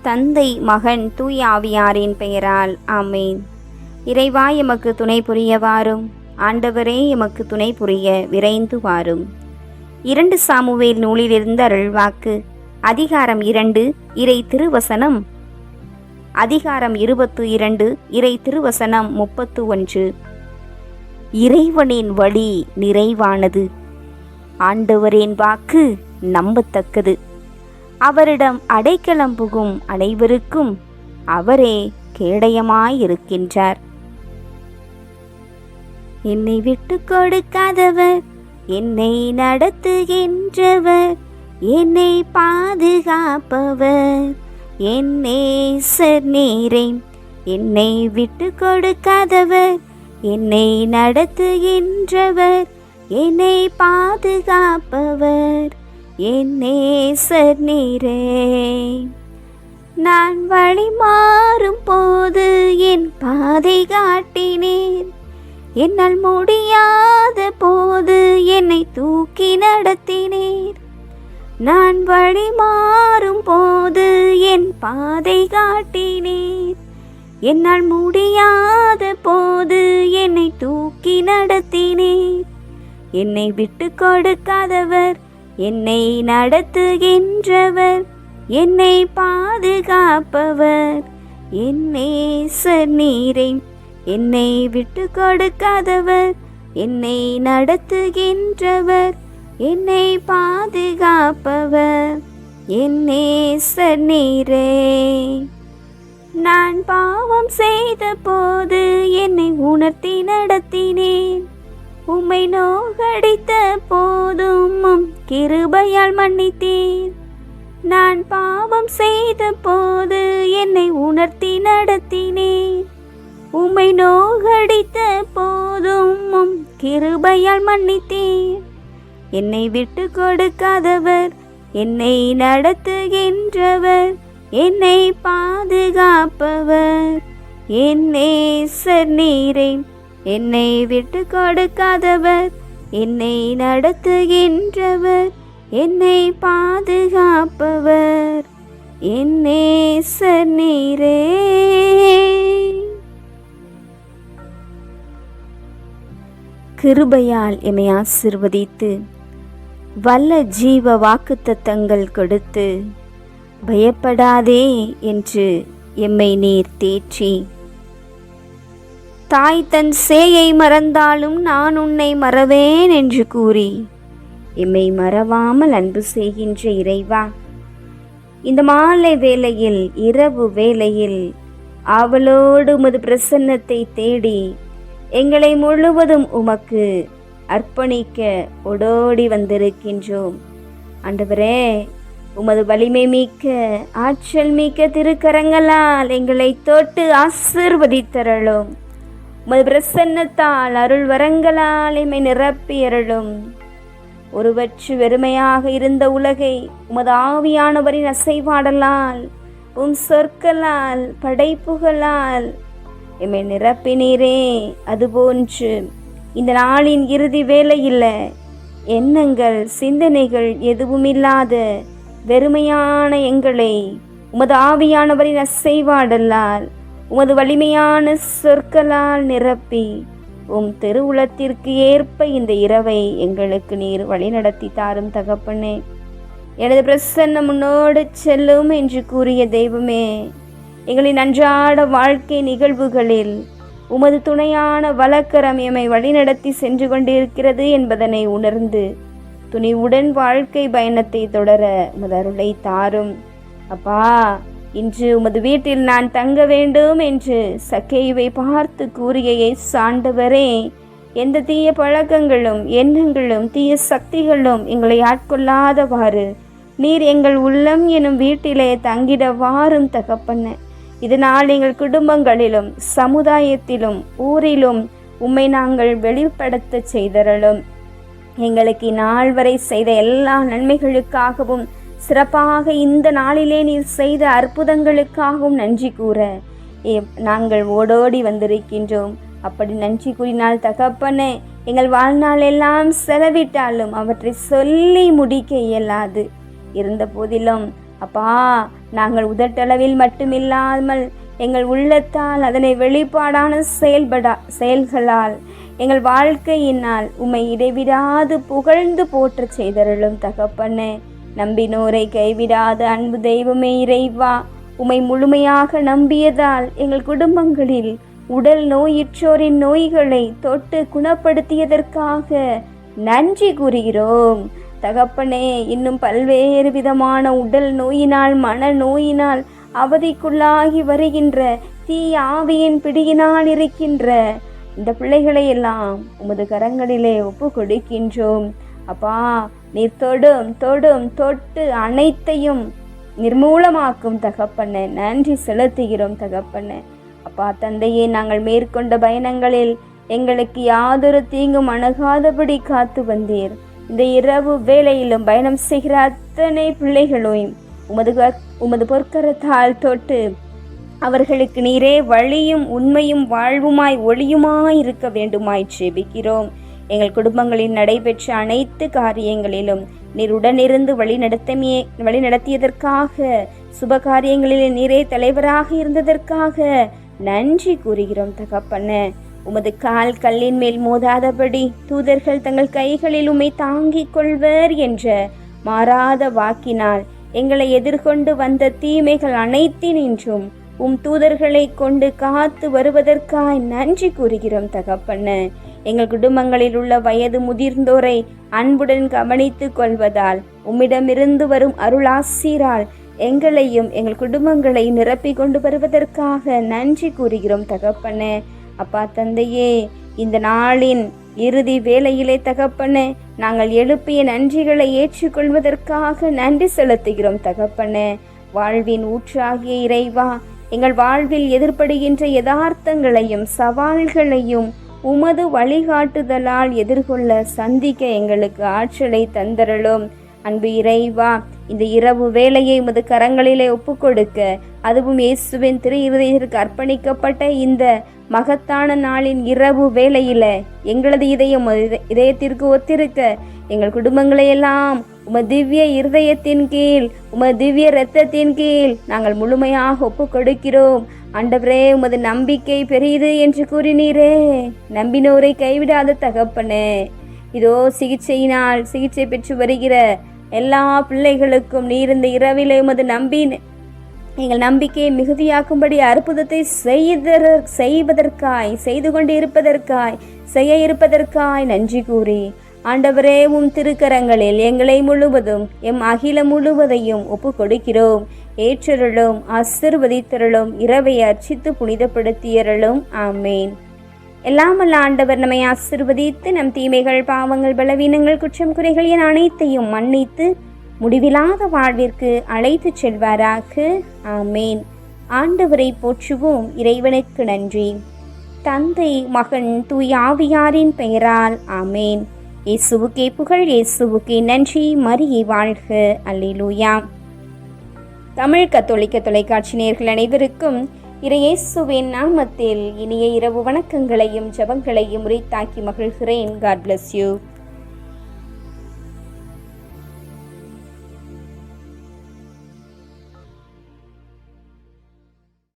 தந்தை, மகன், தூய ஆவியாரின் பெயரால் ஆமேன். இறைவா, எமக்கு துணை புரிய வாரும். ஆண்டவரே, எமக்கு துணை புரிய விரைந்து வாரும். 2 சாமுவேல் நூலிலிருந்து அருள்வாக்கு. அதிகாரம் 2, இறை திருவசனம். அதிகாரம் 22, இறை திருவசனம் 31. இறைவனின் வழி நிறைவானது, ஆண்டவரின் வாக்கு நம்பத்தக்கது. அவரிடம் அடைக்கலம் புகும் அனைவருக்கும் அவரே கேடயமாயிருக்கின்றார். என்னை விட்டு கொடுக்காதவர், என்னை நடத்துகின்றவர், என்னை பாதுகாப்பவர், என் நேசர் நீரே. என்னை விட்டு கொடுக்காதவர், என்னை நடத்துகின்றவர், என்னை பாதுகாப்பவர், என் நேசர் நீரே. நான் வழி மாறும் போது என் பாதை காட்டினீர். என்னால் முடியாத போது என்னை தூக்கி நடத்தினீர். நான் வழி மாறும் போது என் பாதை காட்டினீர். என்னால் முடியாத போது என்னை தூக்கி நடத்தினீர். என்னை விட்டு கொடுக்காதவர், என்னை நடத்துகின்றவர், என்னை பாதுகாப்பவர், என் நேசர் நீரே. என்னை விட்டு கொடுக்காதவர், என்னை நடத்துகின்றவர், என்னை பாதுகாப்பவர், என் நேசர் நீரே. நான் பாவம் செய்த போது என்னை உணர்த்தி நடத்தினேன். உம்மை நோகடித்த போதும் கிருபையால் மன்னித்தீர். நான் பாவம் செய்த போது என்னை உணர்த்தி நடத்தினேன். உம்மை நோகடித்த போதும் கிருபையால் மன்னித்தீர். என்னை விட்டு கொடுக்காதவர், என்னை நடத்துகின்றவர், என்னை பாதுகாப்பவர், என் நேசர் நீரே. என்னை விட்டு கொடுக்காதவர், என்னை நடத்துகின்றவர், என்னை பாதுகாப்பவர், என் நேசர் நீரே. கிருபையால் எம்மை ஆசீர்வதித்து வல்ல ஜீவ வாக்குத்தத்தங்கள் கொடுத்து பயப்படாதே என்று எம்மை நீர் தேற்றி, தாய் தன் சேயை மறந்தாலும் நான் உன்னை மறவேன் என்று கூறி எம்மை மறவாமல் அன்பு செய்கின்ற இறைவா, இந்த மாலை வேளையில், இரவு வேளையில் ஆவலோடு உமது பிரசன்னத்தை தேடி எங்களை முழுவதும் உமக்கு அர்ப்பணிக்க ஓடோடி வந்திருக்கின்றோம். ஆண்டவரே, உமது வலிமை மிக்க, ஆற்றல் மிக்க திருக்கரங்களால் எங்களை தொட்டு ஆசீர்வதித்தருளும். உமது பிரசன்னத்தால், அருள் வரங்களால் எம்மை நிரப்பியருளும். ஒருவற்று வெறுமையாக இருந்த உலகை உமது ஆவியானவரின் அசைவாடலால், உம் சொற்களால், படைப்புகளால் எம்மை நிரப்பினீரே. அதுபோன்று இந்த நாளின் இறுதி வேளையில் எண்ணங்கள், சிந்தனைகள் எதுவும் இல்லாத வெறுமையான எங்களை உமது ஆவியானவரின் அசைவாடலால், உமது வலிமையான சொற்களால் நிரப்பி உம் திருவுளத்திற்கு ஏற்ப இந்த இரவை எங்களுக்கு நீர் வழிநடத்தி தாரும் தகப்பனே. எனது பிரசன்னம் முன்னோடு செல்லும் என்று கூறிய தெய்வமே, எங்களின் அன்றாட வாழ்க்கை நிகழ்வுகளில் உமது துணையான வலக்கரம் எம்மை வழிநடத்தி சென்று கொண்டிருக்கிறது என்பதனை உணர்ந்து துணிவுடன் வாழ்க்கை பயணத்தை தொடர உமது அருளை தாரும். அப்பா, இன்று உமது வீட்டில் நான் தங்க வேண்டும் என்று சக்கேயுவை பார்த்து கூறிய இயேசு ஆண்டவரே, எந்த தீய பழக்கங்களும், எண்ணங்களும், தீய சக்திகளும் எங்களை ஆட்கொள்ளாதவாறு நீர் எங்கள் உள்ளம் எனும் வீட்டிலே தங்கிட வாரும் தகப்பன. இதனால் எங்கள் குடும்பங்களிலும், சமுதாயத்திலும், ஊரிலும் உம்மை நாங்கள் வெளிப்படுத்த செய்தரலும். எங்களுக்கு இந்நாள் வரை செய்த எல்லா நன்மைகளுக்காகவும், சிறப்பாக இந்த நாளிலே நீர் செய்த அற்புதங்களுக்காகவும் நன்றி கூற நாங்கள் ஓடோடி வந்திருக்கின்றோம். அப்படி நன்றி கூறினால் தகப்பனே, எங்கள் வாழ்நாள் எல்லாம் செலவிட்டாலும் அவற்றை சொல்லி முடிக்க இயலாது. இருந்த போதிலும் அப்பா, நாங்கள் உதட்டளவில் மட்டுமில்லாமல் எங்கள் உள்ளத்தால் அதனை வெளிப்பாடான செயல்களால் எங்கள் வாழ்க்கையினால் உம்மை இடைவிடாது புகழ்ந்து போற்ற செய்தருளும் தகப்பனே. நம்பினோரை கைவிடாத அன்பு தெய்வமே இறைவா, உம்மை முழுமையாக நம்பியதால் எங்கள் குடும்பங்களில் உடல் நோயுற்றோரின் நோய்களை தொட்டு குணப்படுத்தியதற்காக நன்றி கூறுகிறோம் தகப்பனே. இன்னும் பல்வேறு விதமான உடல் நோயினால் மன நோயினால் அவதிக்குள்ளாகி வருகின்ற தீய ஆவியின் பிடியினால் இருக்கின்ற இந்த பிள்ளைகளை எல்லாம் உமது கரங்களிலே ஒப்பு கொடுக்கின்றோம். அப்பா, நீர் தொட்டு அனைத்தையும் நிர்மூலமாக்கும் தகப்பனே. நன்றி செலுத்துகிறோம் தகப்பனே. அப்பா தந்தையே, நாங்கள் மேற்கொண்ட பயணங்களில் எங்களுக்கு யாதொரு தீங்கும் அணுகாதபடி காத்து வந்தீர். இந்த இரவு வேளையிலும் பயணம் செய்கிற அத்தனை பிள்ளைகளையும் உமது பொற்கரத்தால் தொட்டு அவர்களுக்கு நீரே வழியும் உண்மையும் வாழ்வுமாய் ஒளியுமாய் இருக்க வேண்டுமாய் ஜெபிக்கிறோம். எங்கள் குடும்பங்களில் நடைபெற்ற அனைத்து காரியங்களிலும் நீர் உடனிருந்து வழிநடத்தியதற்காக, சுப காரியங்களில் நீரே தலைவராக இருந்ததற்காக நன்றி கூறுகிறோம் தகப்பனே. உமது கால் கல்லின் மேல் மோதாதபடி தூதர்கள் தங்கள் கைகளில் உம்மை தாங்கிக் கொள்வர் என்ற மாறாத வாக்கினால் எங்களை எதிர்கொண்டு வந்த தீமைகள் அனைத்தினின்றும் தூதர்களை கொண்டு காத்து வருவதற்காய் நன்றி கூறுகிறோம் தகப்பனே. எங்கள் குடும்பங்களில் உள்ள வயது முதிர்ந்தோரை அன்புடன் கவனித்துக் கொள்வதால் உம்மிடமிருந்து வரும் அருளாசீரால் எங்களையும் எங்கள் குடும்பங்களை நிரப்பி கொண்டு வருவதற்காக நன்றி கூறுகிறோம் தகப்பனே. அப்பா தந்தையே, இந்த நாளின் இறுதி வேளையிலே தகப்பனே, நாங்கள் எழுப்பிய நன்றிகளை ஏற்றுக்கொள்வதற்காக நன்றி செலுத்துகிறோம் தகப்பனே. வாழ்வின் ஊற்றாகிய இறைவா, எங்கள் வாழ்வில் எதிர்படுகின்ற யதார்த்தங்களையும் சவால்களையும் உமது வழிகாட்டுதலால் எதிர்கொள்ள சந்திக்க எங்களுக்கு ஆற்றலை தந்தருளும். அன்பு இறைவா, இந்த இரவு வேளையை உமது கரங்களிலே ஒப்புக்கொடுக்க, அதுவும் இயேசுவின் திரு இருதயத்திற்கு அர்ப்பணிக்கப்பட்ட இந்த மகத்தான நாளின் இரவு வேளையில எங்களது இதயத்திற்கு ஒத்திருக்க எங்கள் குடும்பங்களை எல்லாம் உமது திவ்ய இருதயத்தின் கீழ், உமது திவ்ய இரத்தத்தின் கீழ் நாங்கள் முழுமையாக ஒப்பு கொடுக்கிறோம். ஆண்டவரே, உமது நம்பிக்கை பெரியது என்று கூறினீரே. நம்பினோரை கைவிடாத தகப்பனே, இதோ சிகிச்சை பெற்று வருகிற எல்லா பிள்ளைகளுக்கும் நீர் இந்த இரவிலே உமது எங்கள் நம்பிக்கையை மிகுதியாக்கும்படி அற்புதத்தை செய்ய இருப்பதற்காய் நன்றி கூறி, ஆண்டவரே, உம் திருக்கரங்களில் எங்களை முழுவதும் எம் அகிலம் முழுவதையும் ஒப்பு கொடுக்கிறோம். ஏற்றருளும், ஆசீர்வதித்தருளும், இரவை அர்ச்சித்து புனிதப்படுத்தியருளும். ஆமேன். எல்லாமல்ல ஆண்டவர் நம்மை ஆசீர்வதித்து நம் தீமைகள், பாவங்கள், பலவீனங்கள், குற்றம் குறைகள் என அனைத்தையும் மன்னித்து முடிவில்லாத வாழ்விற்கு அழைத்து செல்வாராக. ஆமேன். ஆண்டவரை போற்றுவோம். இறைவனுக்கு நன்றி. தந்தை, மகன், தூய ஆவியாரின் பெயரால். ஆமேன். இயேசுவுக்கே புகழ், இயேசுவுக்கே நன்றி. மரியே வாழ்க. அல்லேலூயா. தமிழ் கத்தோலிக்க தொலைக்காட்சி நேயர்கள் அனைவருக்கும் இயேசுவின் நாமத்தில் இனிய இரவு வணக்கங்களையும் ஜெபங்களையும் உரித்தாக்கி மகிழ்கிறேன். God bless you.